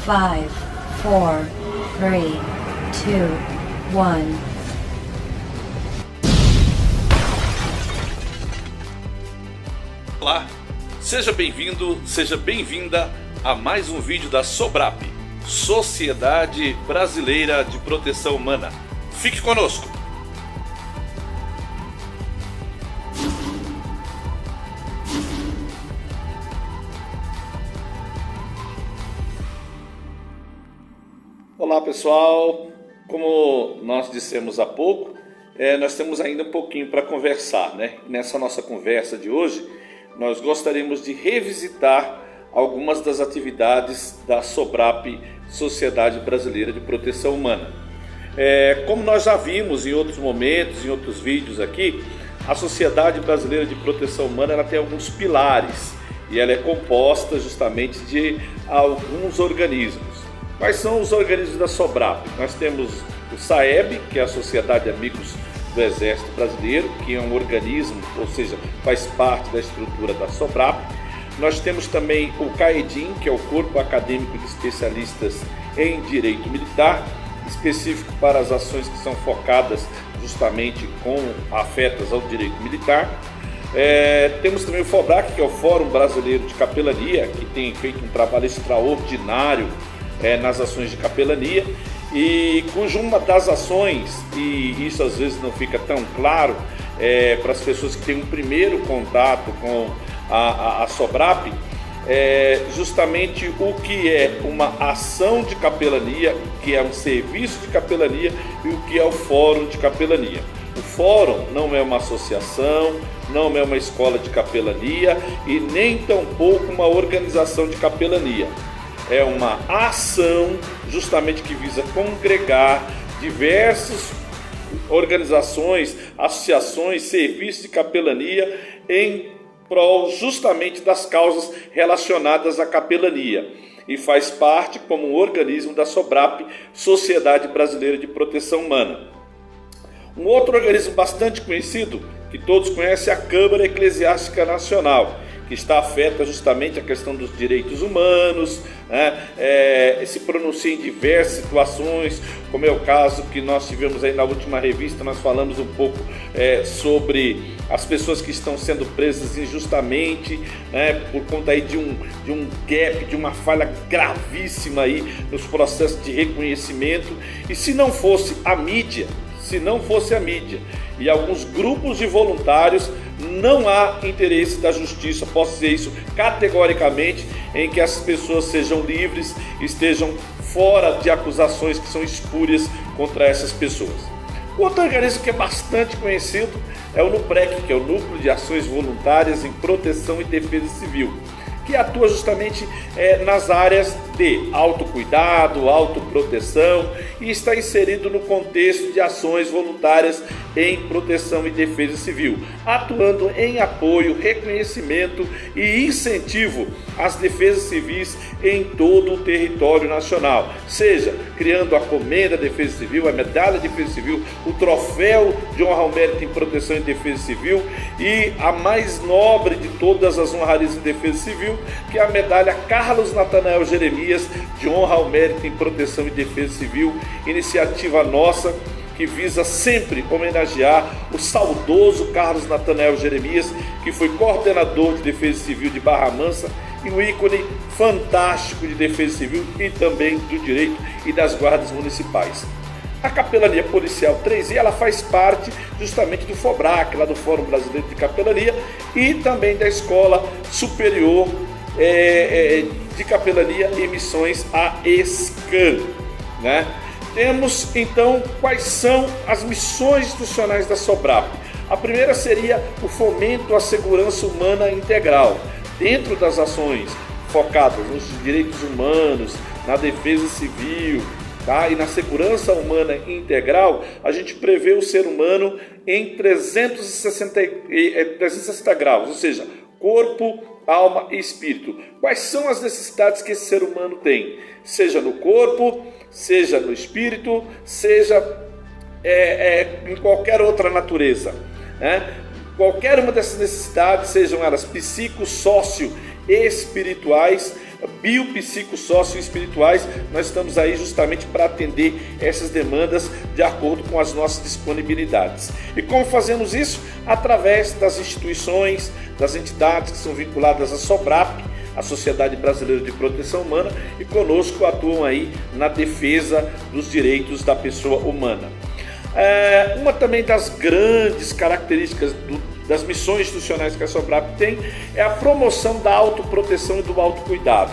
5, 4, 3, 2, 1. Olá, seja bem-vindo, seja bem-vinda a mais um vídeo da SOBRAP, Sociedade Brasileira de Proteção Humana. Fique conosco! Olá pessoal, como nós dissemos há pouco, nós temos ainda um pouquinho para conversar, né? Nessa nossa conversa de hoje, nós gostaríamos de revisitar algumas das atividades da SOBRAP, Sociedade Brasileira de Proteção Humana. Como nós já vimos em outros momentos, em outros vídeos aqui, a Sociedade Brasileira de Proteção Humana ela tem alguns pilares e ela é composta justamente de alguns organismos. Quais são os organismos da SOBRAP? Nós temos o SAEB, que é a Sociedade de Amigos do Exército Brasileiro, que é um organismo, ou seja, faz parte da estrutura da SOBRAP. Nós temos também o CAEDIM, que é o Corpo Acadêmico de Especialistas em Direito Militar, específico para as ações que são focadas justamente afetas ao direito militar. Temos também o FOBRAC, que é o Fórum Brasileiro de Capelania, que tem feito um trabalho extraordinário nas ações de capelania, e cuja uma das ações, e isso às vezes não fica tão claro para as pessoas que têm um primeiro contato com a SOBRAP, justamente o que é uma ação de capelania, o que é um serviço de capelania e o que é o fórum de capelania. O fórum não é uma associação, não é uma escola de capelania e nem tampouco uma organização de capelania. É uma ação justamente que visa congregar diversas organizações, associações, serviços de capelania em prol justamente das causas relacionadas à capelania e faz parte como um organismo da SOBRAP, Sociedade Brasileira de Proteção Humana. Um outro organismo bastante conhecido, que todos conhecem, é a Câmara Eclesiástica Nacional, que está afeta justamente a questão dos direitos humanos, se pronuncia em diversas situações, como é o caso que nós tivemos aí na última revista. Nós falamos um pouco sobre as pessoas que estão sendo presas injustamente, por conta aí de um gap, de uma falha gravíssima aí nos processos de reconhecimento. E se não fosse a mídia e alguns grupos de voluntários, não há interesse da justiça, posso dizer isso categoricamente, em que essas pessoas sejam livres, estejam fora de acusações que são espúrias contra essas pessoas. Outro organismo que é bastante conhecido é o NUPREC, que é o Núcleo de Ações Voluntárias em Proteção e Defesa Civil, que atua justamente nas áreas de autocuidado, autoproteção e está inserido no contexto de ações voluntárias em proteção e defesa civil, atuando em apoio, reconhecimento e incentivo às defesas civis em todo o território nacional, seja criando a Comenda Defesa Civil, a Medalha de Defesa Civil, o Troféu de Honra ao Mérito em Proteção e Defesa Civil e a mais nobre de todas as honrarias em defesa civil, que é a Medalha Carlos Natanael Jeremias de Honra ao Mérito em Proteção e Defesa Civil, iniciativa nossa que visa sempre homenagear o saudoso Carlos Natanael Jeremias, que foi coordenador de Defesa Civil de Barra Mansa e um ícone fantástico de Defesa Civil e também do direito e das guardas municipais. A Capelania Policial 3I, ela faz parte justamente do FOBRAC, lá do Fórum Brasileiro de Capelania, e também da Escola Superior de Capelania e Missões, a ESCAM, Temos então quais são as missões institucionais da SOBRAP. A primeira seria o fomento à segurança humana integral, dentro das ações focadas nos direitos humanos, na defesa civil, e na segurança humana integral. A gente prevê o ser humano em 360 graus, ou seja, corpo, alma e espírito. Quais são as necessidades que esse ser humano tem? Seja no corpo, seja no espírito, seja em qualquer outra natureza, Qualquer uma dessas necessidades, sejam elas psico, sócio, espirituais, biopsicossócio-espirituais. Nós estamos aí justamente para atender essas demandas de acordo com as nossas disponibilidades. E como fazemos isso? Através das instituições, das entidades que são vinculadas à SOBRAP, a Sociedade Brasileira de Proteção Humana, e conosco atuam aí na defesa dos direitos da pessoa humana. Uma também das grandes características das missões institucionais que a SOBRAP tem é a promoção da autoproteção e do autocuidado.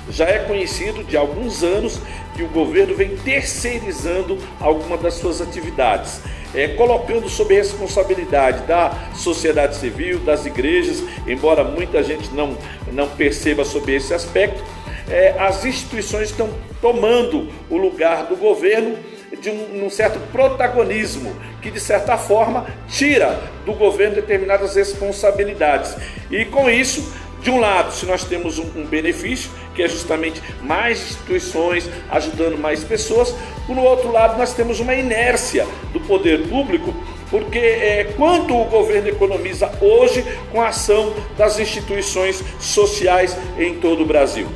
Já é conhecido de alguns anos que o governo vem terceirizando algumas das suas atividades, colocando sob responsabilidade da sociedade civil, das igrejas, embora muita gente não perceba sobre esse aspecto. As instituições estão tomando o lugar do governo de um certo protagonismo, que de certa forma tira do governo determinadas responsabilidades. E com isso, de um lado, se nós temos um benefício, que é justamente mais instituições ajudando mais pessoas, por outro lado nós temos uma inércia do poder público, porque quanto o governo economiza hoje com a ação das instituições sociais em todo o Brasil?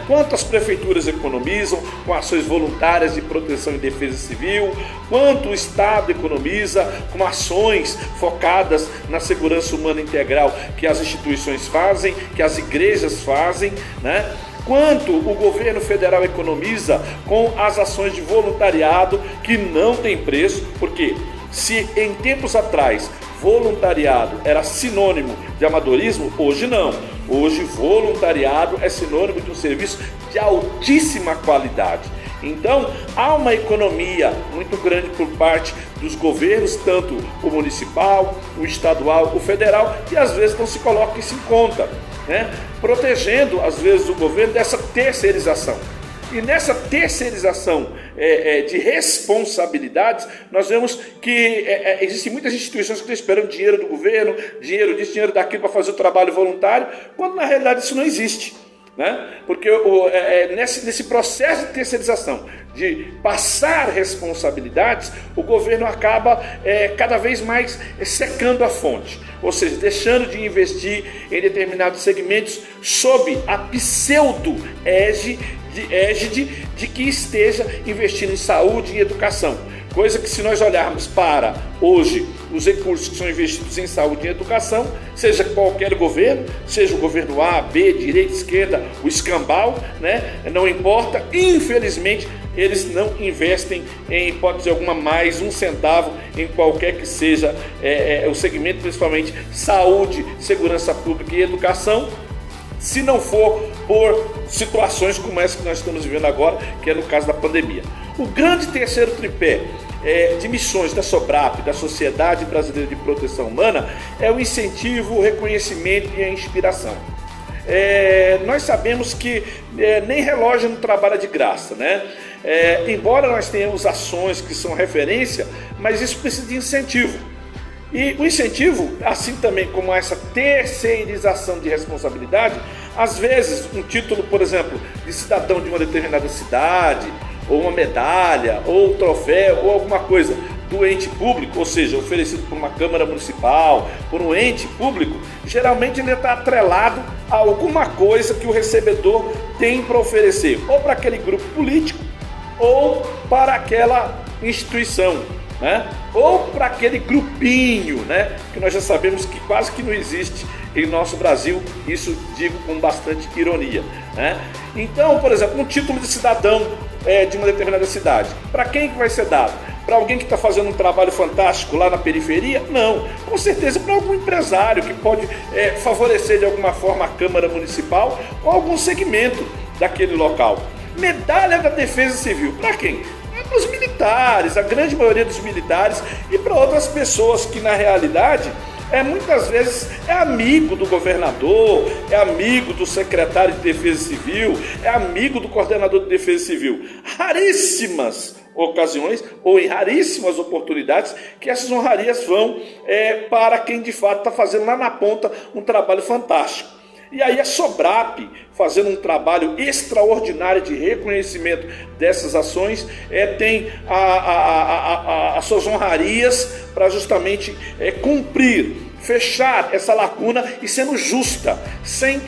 Quantas prefeituras economizam com ações voluntárias de proteção e defesa civil, quanto o Estado economiza com ações focadas na segurança humana integral que as instituições fazem, que as igrejas fazem, quanto o governo federal economiza com as ações de voluntariado que não tem preço, porque se em tempos atrás voluntariado era sinônimo de amadorismo, hoje não. Hoje voluntariado é sinônimo de um serviço de altíssima qualidade. Então há uma economia muito grande por parte dos governos, tanto o municipal, o estadual, o federal, que às vezes não se coloca isso em conta, protegendo às vezes o governo dessa terceirização. E nessa terceirização de responsabilidades, nós vemos que existem muitas instituições que estão esperando dinheiro do governo, dinheiro disso, dinheiro daquilo para fazer o trabalho voluntário, quando na realidade isso não existe. Porque nesse processo de terceirização, de passar responsabilidades, o governo acaba cada vez mais secando a fonte, ou seja, deixando de investir em determinados segmentos sob a pseudo-égide de que esteja investindo em saúde e educação. Coisa que, se nós olharmos para hoje os recursos que são investidos em saúde e educação, seja qualquer governo, seja o governo A, B, direita, esquerda, o escambau, não importa, infelizmente eles não investem em hipótese alguma mais um centavo em qualquer que seja o segmento, principalmente saúde, segurança pública e educação, se não for por situações como essa que nós estamos vivendo agora, que é no caso da pandemia. O grande terceiro tripé de missões da SOBRAP, da Sociedade Brasileira de Proteção Humana, é o incentivo, o reconhecimento e a inspiração. Nós sabemos que nem relógio não trabalha de graça, embora nós tenhamos ações que são referência, mas isso precisa de incentivo. E o incentivo, assim também como essa terceirização de responsabilidade, às vezes um título, por exemplo, de cidadão de uma determinada cidade, ou uma medalha, ou um troféu, ou alguma coisa do ente público, ou seja, oferecido por uma Câmara Municipal, por um ente público, geralmente ele está atrelado a alguma coisa que o recebedor tem para oferecer, ou para aquele grupo político, ou para aquela instituição, ou para aquele grupinho, que nós já sabemos que quase que não existe em nosso Brasil, isso digo com bastante ironia. Então, por exemplo, um título de cidadão de uma determinada cidade, para quem que vai ser dado? Para alguém que está fazendo um trabalho fantástico lá na periferia? Não, com certeza para algum empresário que pode favorecer de alguma forma a Câmara Municipal ou algum segmento daquele local. Medalha da Defesa Civil, para quem? Para os militares, a grande maioria dos militares, e para outras pessoas que na realidade muitas vezes é amigo do governador, é amigo do secretário de Defesa Civil, é amigo do coordenador de Defesa Civil. Raríssimas ocasiões ou em raríssimas oportunidades que essas honrarias vão para quem de fato está fazendo lá na ponta um trabalho fantástico. E aí a SOBRAP, fazendo um trabalho extraordinário de reconhecimento dessas ações, tem as suas honrarias para justamente cumprir, fechar essa lacuna e sendo justa, sem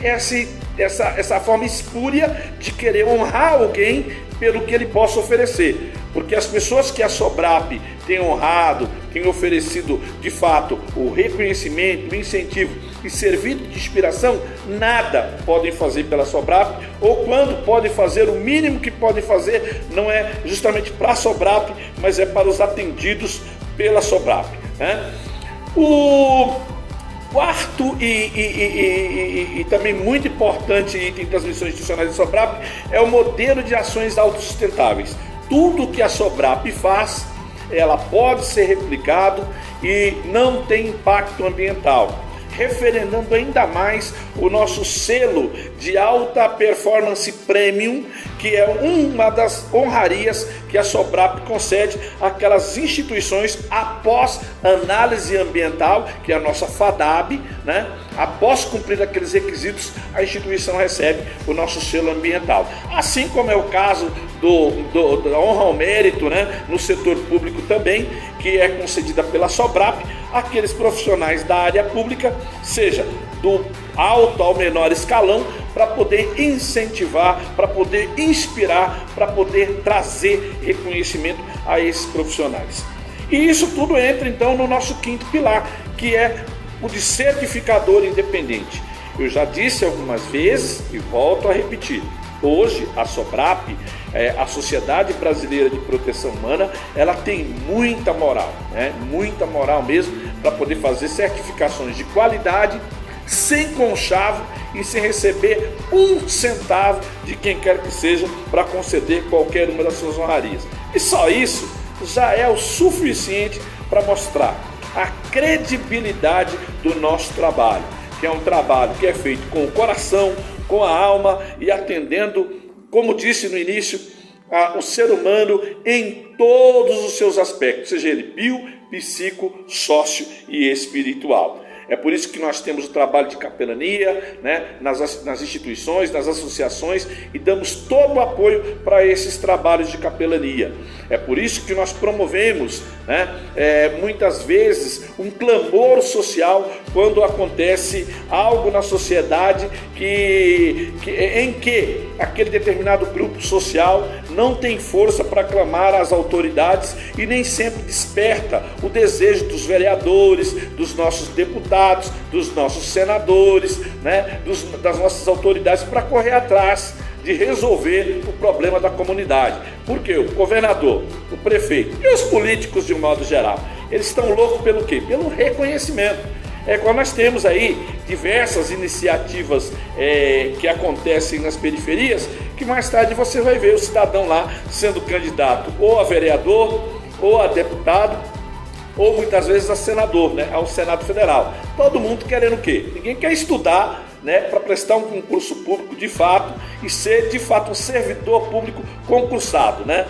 essa forma espúria de querer honrar alguém pelo que ele possa oferecer. Porque as pessoas que a Sobrap tem honrado, tem oferecido de fato o reconhecimento, o incentivo e servido de inspiração, nada podem fazer pela Sobrap, ou quando podem fazer, o mínimo que podem fazer não é justamente para a Sobrap, mas é para os atendidos pela Sobrap, né? O quarto e também muito importante item das missões institucionais da Sobrap é o modelo de ações autossustentáveis. Tudo que a Sobrap faz, ela pode ser replicado e não tem impacto ambiental, referendando ainda mais o nosso selo de alta performance premium, que é uma das honrarias que a Sobrap concede àquelas instituições após análise ambiental, que é a nossa FADAB, né? Após cumprir aqueles requisitos, a instituição recebe o nosso selo ambiental. Assim como é o caso da honra ao mérito, né? No setor público também, que é concedida pela Sobrap àqueles profissionais da área pública, seja do alto ao menor escalão, para poder incentivar, para poder inspirar, para poder trazer reconhecimento a esses profissionais. E isso tudo entra então no nosso quinto pilar, que é o de certificador independente. Eu já disse algumas vezes e volto a repetir. Hoje a Sobrap, a Sociedade Brasileira de Proteção Humana, ela tem muita moral, né? Muita moral mesmo, para poder fazer certificações de qualidade, sem conchavo e sem receber um centavo de quem quer que seja para conceder qualquer uma das suas honrarias. E só isso já é o suficiente para mostrar a credibilidade do nosso trabalho, que é um trabalho que é feito com o coração, com a alma e atendendo, como disse no início, o ser humano em todos os seus aspectos, seja ele bio, psico, sócio e espiritual. É por isso que nós temos o trabalho de capelania, né, nas instituições, nas associações, e damos todo o apoio para esses trabalhos de capelania. É por isso que nós promovemos, né, muitas vezes um clamor social quando acontece algo na sociedade em que aquele determinado grupo social não tem força para clamar às autoridades e nem sempre desperta o desejo dos vereadores, dos nossos deputados, dos nossos senadores, né, das nossas autoridades para correr atrás de resolver o problema da comunidade. Porque o governador, o prefeito e os políticos de um modo geral, eles estão loucos pelo quê? Pelo reconhecimento. Quando nós temos aí diversas iniciativas que acontecem nas periferias, que mais tarde você vai ver o cidadão lá sendo candidato ou a vereador, ou a deputado, ou muitas vezes a senador, né, ao Senado Federal. Todo mundo querendo o quê? Ninguém quer estudar, né, para prestar um concurso público de fato e ser de fato um servidor público concursado, né?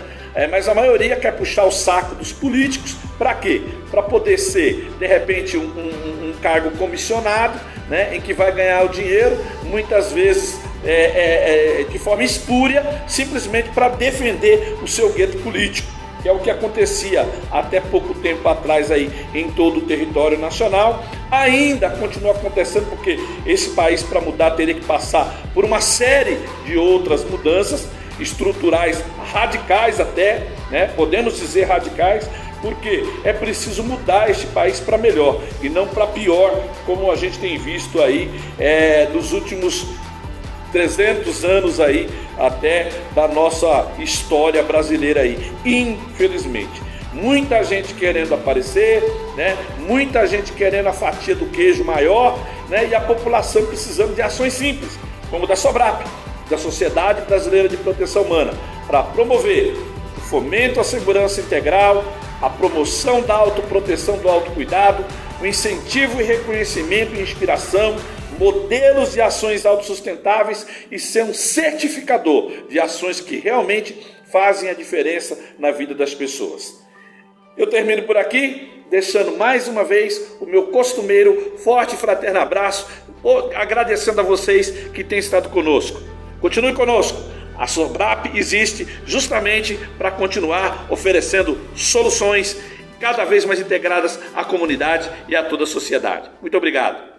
Mas a maioria quer puxar o saco dos políticos. Para quê? Para poder ser, de repente, um cargo comissionado, né, em que vai ganhar o dinheiro, muitas vezes de forma espúria, simplesmente para defender o seu gueto político, que é o que acontecia até pouco tempo atrás aí em todo o território nacional. Ainda continua acontecendo, porque esse país, para mudar, teria que passar por uma série de outras mudanças estruturais radicais até, né? Podemos dizer radicais, porque é preciso mudar este país para melhor e não para pior, como a gente tem visto aí nos últimos 300 anos aí, até da nossa história brasileira aí, infelizmente. Muita gente querendo aparecer, né? Muita gente querendo a fatia do queijo maior, né? E a população precisando de ações simples, como da Sobrap, da Sociedade Brasileira de Proteção Humana, para promover o fomento à segurança integral, a promoção da autoproteção, do autocuidado, o incentivo e reconhecimento e inspiração, modelos de ações autossustentáveis e ser um certificador de ações que realmente fazem a diferença na vida das pessoas. Eu termino por aqui, deixando mais uma vez o meu costumeiro forte e fraterno abraço, agradecendo a vocês que têm estado conosco. Continue conosco. A Sobrap existe justamente para continuar oferecendo soluções cada vez mais integradas à comunidade e a toda a sociedade. Muito obrigado.